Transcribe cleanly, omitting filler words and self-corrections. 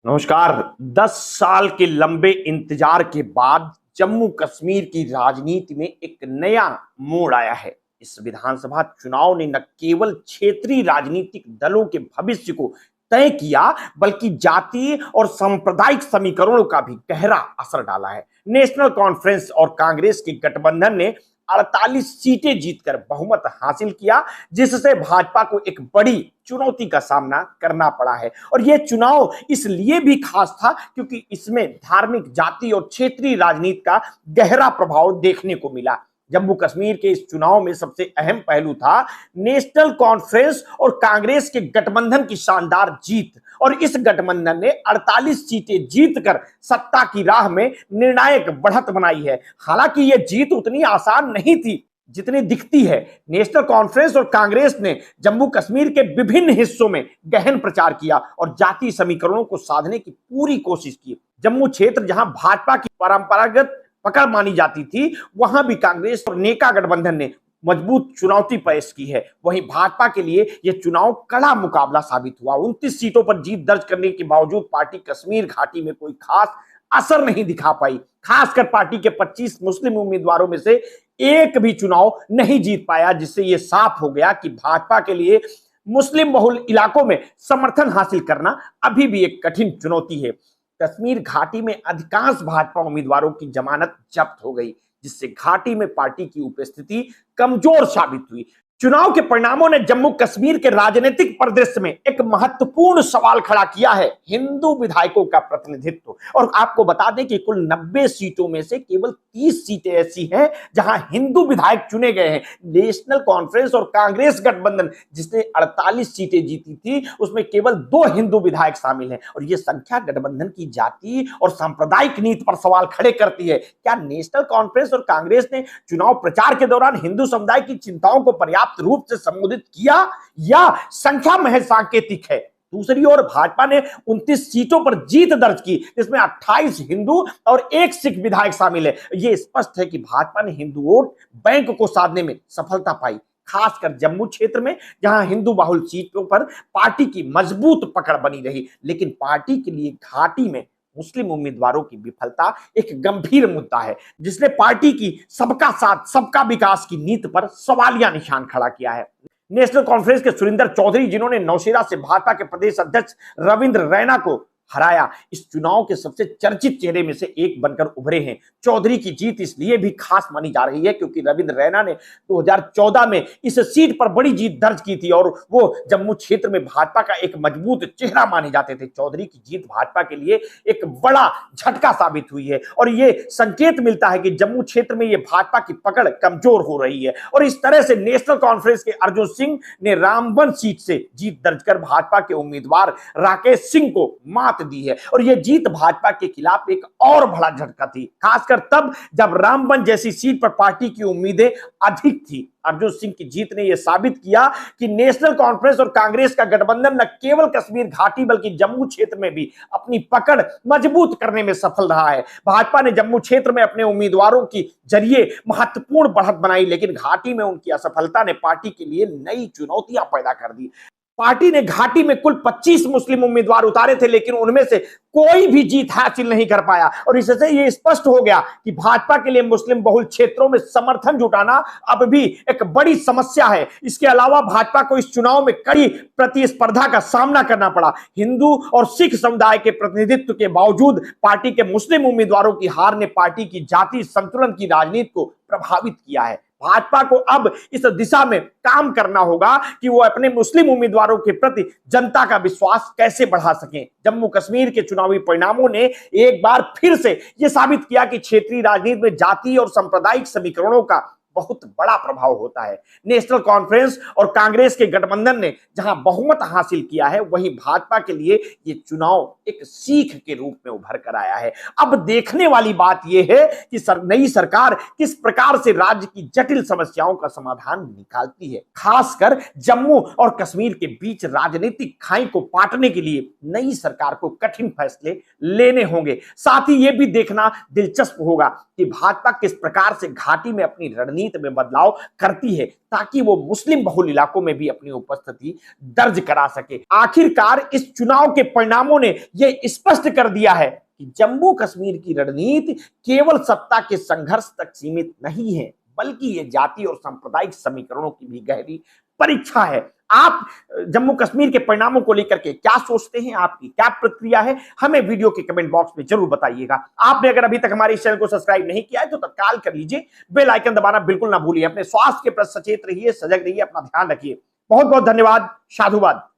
नमस्कार। 10 साल के लंबे इंतजार के बाद जम्मू कश्मीर की राजनीति में एक नया मोड़ आया है। इस विधानसभा चुनाव ने न केवल क्षेत्रीय राजनीतिक दलों के भविष्य को तय किया, बल्कि जातीय और सांप्रदायिक समीकरणों का भी गहरा असर डाला है। नेशनल कॉन्फ्रेंस और कांग्रेस के गठबंधन ने 48 सीटें जीतकर बहुमत हासिल किया, जिससे भाजपा को एक बड़ी चुनौती का सामना करना पड़ा है। और यह चुनाव इसलिए भी खास था क्योंकि इसमें धार्मिक, जाति और क्षेत्रीय राजनीति का गहरा प्रभाव देखने को मिला। जम्मू कश्मीर के इस चुनाव में सबसे अहम पहलू था नेशनल कॉन्फ्रेंस और कांग्रेस के गठबंधन की शानदार जीत। और इस गठबंधन ने 48 सीटें जीतकर सत्ता की राह में निर्णायक बढ़त बनाई है। हालांकि यह जीत उतनी आसान नहीं थी जितनी दिखती है। नेशनल कॉन्फ्रेंस और कांग्रेस ने जम्मू कश्मीर के विभिन्न हिस्सों में गहन प्रचार किया और जातीय समीकरणों को साधने की पूरी कोशिश की। जम्मू क्षेत्र जहां भाजपा की परंपरागत पकड़ मानी जाती थी, वहां भी कांग्रेस और नेका गठबंधन ने मजबूत चुनौती पेश की है। वहीं भाजपा के लिए यह चुनाव कड़ा मुकाबला साबित हुआ। 29 सीटों पर जीत दर्ज करने के बावजूद पार्टी कश्मीर घाटी में कोई खास असर नहीं दिखा पाई। खासकर पार्टी के 25 मुस्लिम उम्मीदवारों में से एक भी चुनाव नहीं जीत पाया, जिससे यह साफ हो गया कि भाजपा के लिए मुस्लिम बहुल इलाकों में समर्थन हासिल करना अभी भी एक कठिन चुनौती है। कश्मीर घाटी में अधिकांश भाजपा उम्मीदवारों की जमानत जब्त हो गई, जिससे घाटी में पार्टी की उपस्थिति कमजोर साबित हुई। चुनाव के परिणामों ने जम्मू कश्मीर के राजनीतिक परिदृश्य में एक महत्वपूर्ण सवाल खड़ा किया है, हिंदू विधायकों का प्रतिनिधित्व। और आपको बता दें कि कुल 90 सीटों में से केवल 30 सीटें ऐसी हैं जहां हिंदू विधायक चुने गए हैं। नेशनल कॉन्फ्रेंस और कांग्रेस गठबंधन जिसने 48 सीटें जीती थी, उसमें केवल 2 हिंदू विधायक शामिल हैं। और यह संख्या गठबंधन की जाति और सांप्रदायिक नीति पर सवाल खड़े करती है। क्या नेशनल कॉन्फ्रेंस और कांग्रेस ने चुनाव प्रचार के दौरान हिंदू समुदाय की चिंताओं को पर्याप्त रूप से संबोधित किया, या संख्या महज सांकेतिक है? दूसरी ओर भाजपा ने 29 सीटों पर जीत दर्ज की, जिसमें 28 हिंदू और 1 सिख विधायक शामिल है। यह स्पष्ट है कि भाजपा ने हिंदू वोट बैंक को साधने में सफलता पाई, खासकर जम्मू क्षेत्र में जहां हिंदू बाहुल सीटों पर पार्टी की मजबूत पकड़ बनी रही। लेकिन पार्टी के लिए घाटी में मुस्लिम उम्मीदवारों की विफलता एक गंभीर मुद्दा है, जिसने पार्टी की सबका साथ सबका विकास की नीति पर सवालिया निशान खड़ा किया है। नेशनल कॉन्फ्रेंस के सुरिंदर चौधरी, जिन्होंने नौशेरा से भाजपा के प्रदेश अध्यक्ष रविंद्र रैना को हराया, इस चुनाव के सबसे चर्चित चेहरे में से एक बनकर उभरे हैं। चौधरी की जीत इसलिए भी खास मानी जा रही है क्योंकि रविंद्र रैना ने 2014 में इस सीट पर बड़ी जीत दर्ज की थी और वो जम्मू क्षेत्र में भाजपा का एक मजबूत चेहरा माने जाते थे। चौधरी की जीत भाजपा के लिए एक बड़ा झटका साबित हुई है और ये संकेत मिलता है कि जम्मू क्षेत्र में ये भाजपा की पकड़ कमजोर हो रही है। और इस तरह से नेशनल कॉन्फ्रेंस के अर्जुन सिंह ने रामबन सीट से जीत दर्ज कर भाजपा के उम्मीदवार राकेश सिंह को मात दी है। और यह जीत भाजपा के खिलाफ एक और बड़ा झटका थी, खासकर तब जब रामबन जैसी सीट पर पार्टी की उम्मीदें अधिक थी। अर्जुन सिंह की जीत ने यह साबित किया कि नेशनल कॉन्फ्रेंस और कांग्रेस का गठबंधन न केवल कश्मीर घाटी बल्कि जम्मू क्षेत्र में भी अपनी पकड़ मजबूत करने में सफल रहा है। भाजपा ने जम्मू क्षेत्र में अपने उम्मीदवारों की जरिए महत्वपूर्ण बढ़त बनाई, लेकिन घाटी में उनकी असफलता ने पार्टी के लिए नई चुनौतियां पैदा कर दी। पार्टी ने घाटी में कुल 25 मुस्लिम उम्मीदवार उतारे थे, लेकिन उनमें से कोई भी जीत हासिल नहीं कर पाया। और इससे यह स्पष्ट हो गया कि भाजपा के लिए मुस्लिम बहुल क्षेत्रों में समर्थन जुटाना अब भी एक बड़ी समस्या है। इसके अलावा भाजपा को इस चुनाव में कड़ी प्रतिस्पर्धा का सामना करना पड़ा। हिंदू और सिख समुदाय के प्रतिनिधित्व के बावजूद पार्टी के मुस्लिम उम्मीदवारों की हार ने पार्टी की जातीय संतुलन की राजनीति को प्रभावित किया है। भाजपा को अब इस दिशा में काम करना होगा कि वो अपने मुस्लिम उम्मीदवारों के प्रति जनता का विश्वास कैसे बढ़ा सकें। जम्मू कश्मीर के चुनावी परिणामों ने एक बार फिर से यह साबित किया कि क्षेत्रीय राजनीति में जातीय और सांप्रदायिक समीकरणों का बहुत बड़ा प्रभाव होता है। नेशनल कॉन्फ्रेंस और कांग्रेस के गठबंधन ने जहां बहुमत हासिल किया है, वहीं भाजपा के लिए यह चुनाव एक सीख के रूप में उभर कर आया है। अब देखने वाली बात यह है कि नई सरकार किस प्रकार से राज्य की जटिल समस्याओं का समाधान निकालती है। खासकर जम्मू और कश्मीर के बीच राजनीतिक खाई को पाटने के लिए नई सरकार को कठिन फैसले लेने होंगे। साथ ही यह भी देखना दिलचस्प होगा कि भाजपा किस प्रकार से घाटी में अपनी रणनीति रणनीति में बदलाव करती है ताकि वो मुस्लिम बहुल इलाकों में भी अपनी उपस्थिति दर्ज करा सके। आखिरकार इस चुनाव के परिणामों ने यह स्पष्ट कर दिया है कि जम्मू कश्मीर की रणनीति केवल सत्ता के संघर्ष तक सीमित नहीं है, बल्कि ये जाति और सांप्रदायिक समीकरणों की भी गहरी परीक्षा है। आप जम्मू कश्मीर के परिणामों को लेकर के क्या सोचते हैं, आपकी क्या प्रतिक्रिया है, हमें वीडियो के कमेंट बॉक्स में जरूर बताइएगा। आपने अगर अभी तक हमारे इस चैनल को सब्सक्राइब नहीं किया है तो तत्काल कर लीजिए, बेल आइकन दबाना बिल्कुल ना भूलिए। अपने स्वास्थ्य के प्रति सचेत रहिए, सजग रहिए, अपना ध्यान रखिए। बहुत बहुत धन्यवाद। साधुवाद।